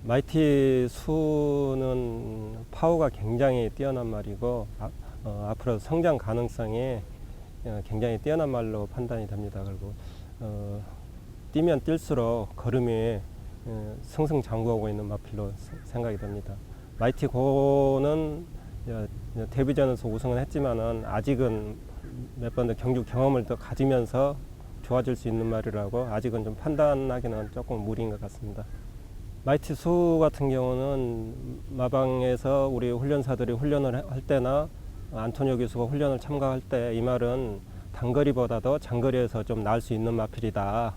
마이티 수는 파워가 굉장히 뛰어난 말이고 앞으로 성장 가능성이 굉장히 뛰어난 말로 판단이 됩니다. 그리고 뛰면 뛸수록 걸음이 승승장구하고 있는 마필로 생각이 됩니다. 마이티 고는 데뷔전에서 우승은 했지만은 아직은 몇 번 더 경주 경험을 더 가지면서 좋아질 수 있는 말이라고 아직은 좀 판단하기는 조금 무리인 것 같습니다. 마이티 수 같은 경우는 마방에서 우리 훈련사들이 훈련을 할 때나 안토니오 교수가 훈련을 참가할 때 이 말은 단거리보다도 장거리에서 좀 나을 수 있는 마필이다.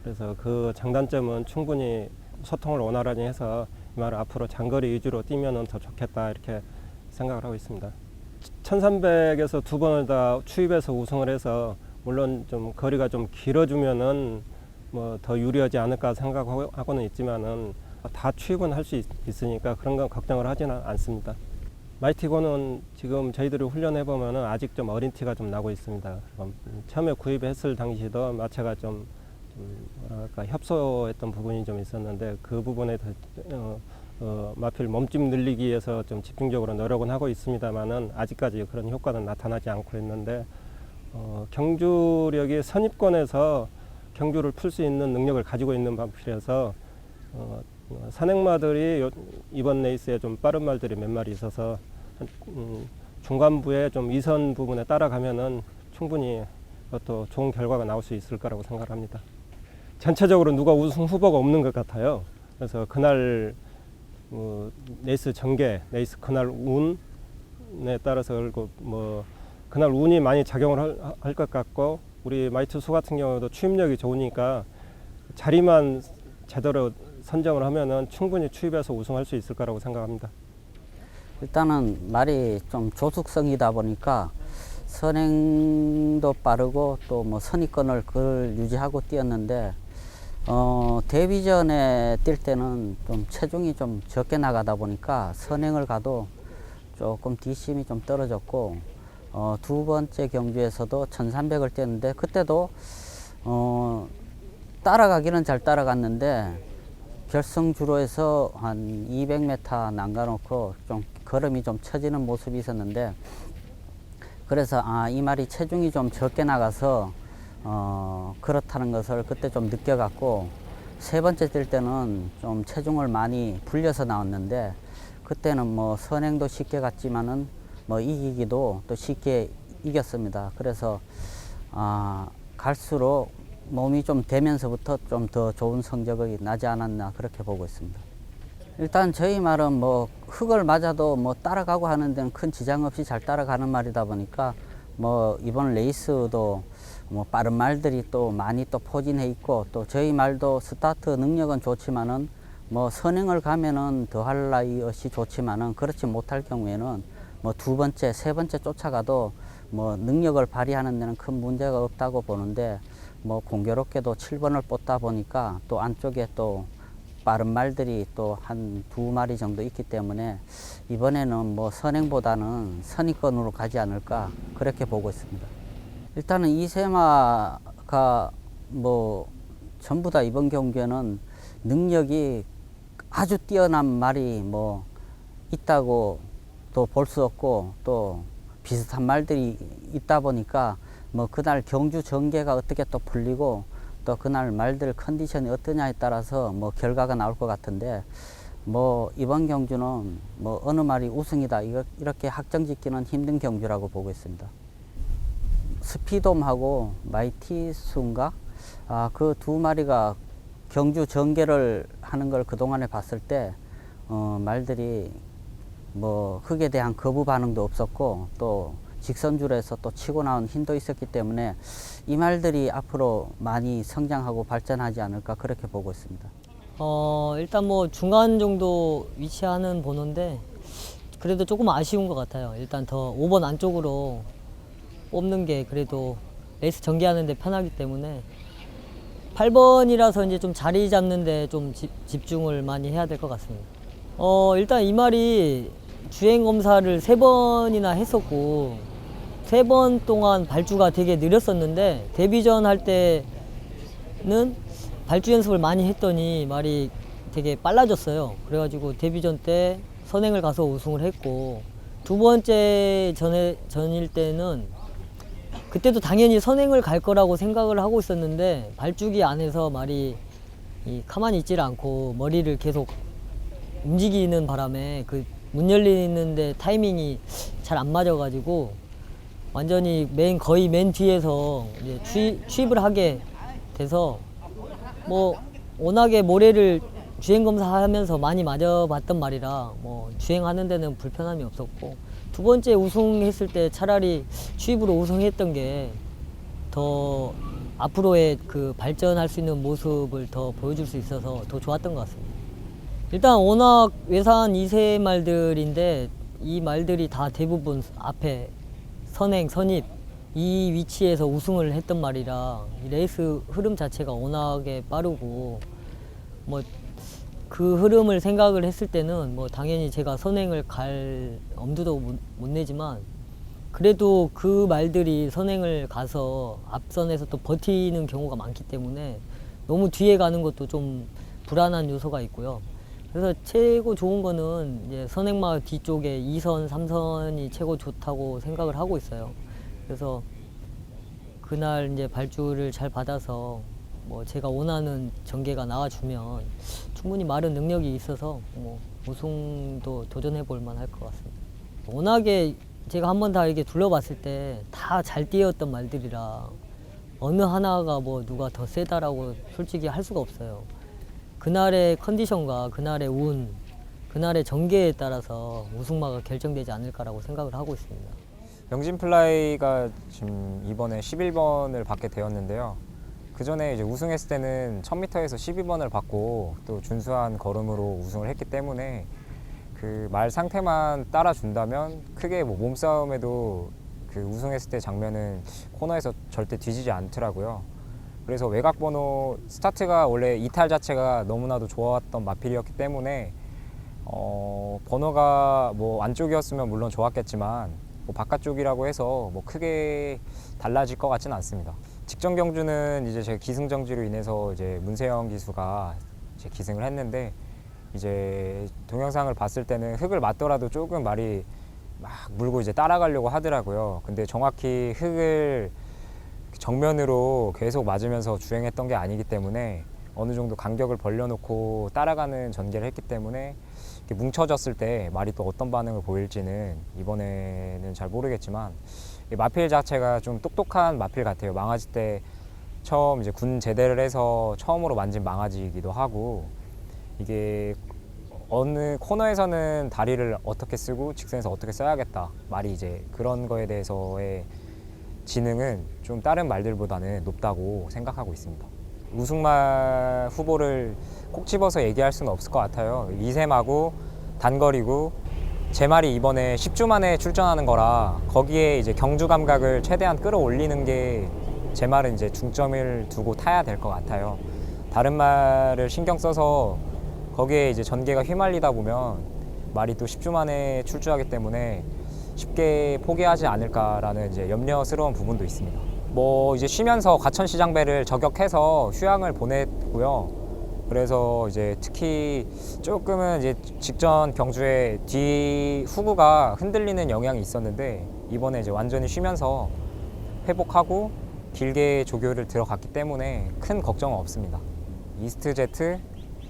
그래서 그 장단점은 충분히 소통을 원활하게 해서 이 말을 앞으로 장거리 위주로 뛰면 더 좋겠다 이렇게 생각을 하고 있습니다. 1300에서 두 번을 다 추입해서 우승을 해서 물론 좀 거리가 좀 길어지면은 뭐 더 유리하지 않을까 생각하고는 있지만은 다 추입은 할 수 있으니까 그런 건 걱정을 하지는 않습니다. 마이티고는 지금 저희들이 훈련해 보면은 아직 좀 어린 티가 좀 나고 있습니다. 처음에 구입했을 당시도 마체가 좀 뭐랄까 협소했던 부분이 좀 있었는데 그 부분에 마필 몸집 늘리기 위해서 좀 집중적으로 노력은 하고 있습니다만은 아직까지 그런 효과는 나타나지 않고 있는데 경주력이 선입권에서 경주를 풀 수 있는 능력을 가지고 있는 마필이라서 산행마들이 이번 레이스에 좀 빠른 말들이 몇 마리 있어서 중간부에 좀 2선 부분에 따라가면은 충분히 또 좋은 결과가 나올 수 있을 거라고 생각합니다. 전체적으로 누가 우승 후보가 없는 것 같아요. 그래서 그날 레이스 전개, 레이스 그날 운에 따라서 그리고 뭐 그날 운이 많이 작용을 할 것 같고 우리 마이티 수 같은 경우도 추입력이 좋으니까 자리만 제대로 선정을 하면은 충분히 추입해서 우승할 수 있을 거라고 생각합니다. 일단은 말이 좀 조숙성이다 보니까 선행도 빠르고 또 뭐 선입권을 그걸 유지하고 뛰었는데 데뷔전에 뛸 때는 좀 체중이 좀 적게 나가다 보니까 선행을 가도 조금 뒷심이 좀 떨어졌고 두 번째 경주에서도 1300을 뛰었는데 그때도 따라가기는 잘 따라갔는데 결승주로에서 한 200m 남가놓고 좀 걸음이 좀 처지는 모습이 있었는데 그래서 이 말이 체중이 좀 적게 나가서 그렇다는 것을 그때 좀 느껴갖고 세 번째 뛸 때는 좀 체중을 많이 불려서 나왔는데 그때는 뭐 선행도 쉽게 갔지만은 뭐 이기기도 또 쉽게 이겼습니다. 그래서 갈수록 몸이 좀 되면서부터 좀 더 좋은 성적이 나지 않았나 그렇게 보고 있습니다. 일단 저희 말은 뭐 흙을 맞아도 뭐 따라가고 하는 데는 큰 지장 없이 잘 따라가는 말이다 보니까 뭐 이번 레이스도 뭐 빠른 말들이 또 많이 또 포진해 있고 또 저희 말도 스타트 능력은 좋지만은 뭐 선행을 가면은 더할 나위 없이 좋지만은 그렇지 못할 경우에는 뭐 두 번째, 세 번째 쫓아가도 뭐 능력을 발휘하는 데는 큰 문제가 없다고 보는데 뭐 공교롭게도 7번을 뽑다 보니까 또 안쪽에 또 빠른 말들이 또 한 두 마리 정도 있기 때문에 이번에는 뭐 선행보다는 선입권으로 가지 않을까 그렇게 보고 있습니다. 일단은 이세마가 뭐 전부 다 이번 경기에는 능력이 아주 뛰어난 말이 뭐 있다고 또 볼 수 없고 또 비슷한 말들이 있다 보니까 뭐 그날 경주 전개가 어떻게 또 풀리고 또 그날 말들 컨디션이 어떠냐에 따라서 뭐 결과가 나올 것 같은데 뭐 이번 경주는 뭐 어느 말이 우승이다 이렇게 확정짓기는 힘든 경주라고 보고 있습니다. 스피돔하고 마이티수인가 그 두 마리가 경주 전개를 하는 걸 그동안에 봤을 때 말들이 뭐 흙에 대한 거부 반응도 없었고 또 직선줄에서 또 치고 나온 힘도 있었기 때문에 이 말들이 앞으로 많이 성장하고 발전하지 않을까 그렇게 보고 있습니다. 일단 뭐 중간 정도 위치하는 번호인데 그래도 조금 아쉬운 것 같아요. 일단 더 5번 안쪽으로 뽑는 게 그래도 레이스 전개하는 데 편하기 때문에 8번이라서 이제 좀 자리 잡는 데 좀 집중을 많이 해야 될 것 같습니다. 일단 이 말이 주행 검사를 3번이나 했었고 3번 동안 발주가 되게 느렸었는데 데뷔전 할 때는 발주 연습을 많이 했더니 말이 되게 빨라졌어요. 그래가지고 데뷔전 때 선행을 가서 우승을 했고, 두 번째 전일 때는 그때도 당연히 선행을 갈 거라고 생각을 하고 있었는데, 발주기 안에서 말이 가만히 있질 않고 머리를 계속 움직이는 바람에 그 문 열리는데 타이밍이 잘 안 맞아가지고 완전히 거의 맨 뒤에서 이제 취입을 하게 돼서, 뭐 워낙에 모래를 주행 검사하면서 많이 맞아봤단 말이라 뭐 주행하는 데는 불편함이 없었고, 두 번째 우승했을 때 차라리 취입으로 우승했던 게 더 앞으로의 그 발전할 수 있는 모습을 더 보여줄 수 있어서 더 좋았던 것 같습니다. 일단 워낙 외산 2세 말들인데 이 말들이 다 대부분 앞에 선행, 선입 이 위치에서 우승을 했던 말이라 이 레이스 흐름 자체가 워낙에 빠르고, 뭐 그 흐름을 생각을 했을 때는 뭐 당연히 제가 선행을 갈 엄두도 못 내지만, 그래도 그 말들이 선행을 가서 앞선에서 또 버티는 경우가 많기 때문에 너무 뒤에 가는 것도 좀 불안한 요소가 있고요. 그래서 최고 좋은 거는 이제 선행마 뒤쪽에 2선, 3선이 최고 좋다고 생각을 하고 있어요. 그래서 그날 이제 발주를 잘 받아서 뭐 제가 원하는 전개가 나와주면 충분히 말은 능력이 있어서 뭐 우승도 도전해 볼 만할 것 같습니다. 워낙에 제가 한번 다 이렇게 둘러봤을 때 다 잘 뛰었던 말들이라 어느 하나가 뭐 누가 더 세다라고 솔직히 할 수가 없어요. 그날의 컨디션과 그날의 운, 그날의 전개에 따라서 우승마가 결정되지 않을까라고 생각을 하고 있습니다. 영진플라이가 지금 이번에 11번을 받게 되었는데요. 그 전에 이제 우승했을 때는 1000m에서 12번을 받고 또 준수한 걸음으로 우승을 했기 때문에 그 말 상태만 따라준다면 크게 뭐 몸싸움에도 그 우승했을 때 장면은 코너에서 절대 뒤지지 않더라고요. 그래서 외곽 번호 스타트가 원래 이탈 자체가 너무나도 좋았던 마필이었기 때문에 번호가 뭐 안쪽이었으면 물론 좋았겠지만 뭐 바깥쪽이라고 해서 뭐 크게 달라질 것 같지는 않습니다. 직전 경주는 이제 제가 기승정지로 인해서 이제 문세영 기수가 이제 기승을 했는데, 이제 동영상을 봤을 때는 흙을 맞더라도 조금 말이 막 물고 이제 따라가려고 하더라고요. 근데 정확히 흙을 정면으로 계속 맞으면서 주행했던 게 아니기 때문에 어느 정도 간격을 벌려놓고 따라가는 전개를 했기 때문에 이렇게 뭉쳐졌을 때 말이 또 어떤 반응을 보일지는 이번에는 잘 모르겠지만, 이 마필 자체가 좀 똑똑한 마필 같아요. 망아지 때 처음 이제 군 제대를 해서 처음으로 만진 망아지이기도 하고, 이게 어느 코너에서는 다리를 어떻게 쓰고 직선에서 어떻게 써야겠다 말이 이제 그런 거에 대해서의 지능은 좀 다른 말들보다는 높다고 생각하고 있습니다. 우승말 후보를 꼭 집어서 얘기할 수는 없을 것 같아요. 2세마고 단거리고 제 말이 이번에 10주 만에 출전하는 거라 거기에 이제 경주 감각을 최대한 끌어올리는 게 제 말은 이제 중점을 두고 타야 될 것 같아요. 다른 말을 신경 써서 거기에 이제 전개가 휘말리다 보면 말이 또 10주 만에 출주하기 때문에 쉽게 포기하지 않을까라는 이제 염려스러운 부분도 있습니다. 뭐 이제 쉬면서 과천시장배를 저격해서 휴양을 보냈고요. 그래서 이제 특히 조금은 이제 직전 경주에 뒤 후구가 흔들리는 영향이 있었는데, 이번에 이제 완전히 쉬면서 회복하고 길게 조교를 들어갔기 때문에 큰 걱정은 없습니다. 이스트제트,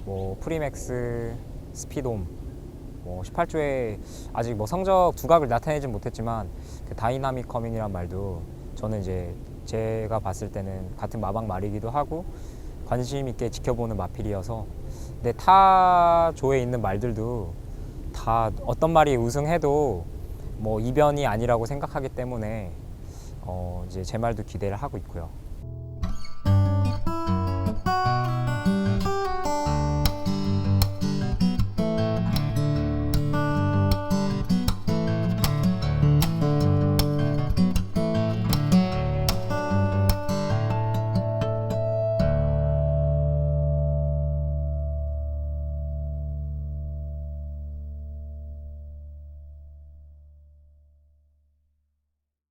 뭐 프리맥스, 스피돔, 뭐 18조에 아직 뭐 성적 두각을 나타내진 못했지만 그 다이나믹 커밍이란 말도 저는 이제 제가 봤을 때는 같은 마방 말이기도 하고 관심 있게 지켜보는 마필이어서, 근데 타 조에 있는 말들도 다 어떤 말이 우승해도 뭐 이변이 아니라고 생각하기 때문에 이제 제 말도 기대를 하고 있고요.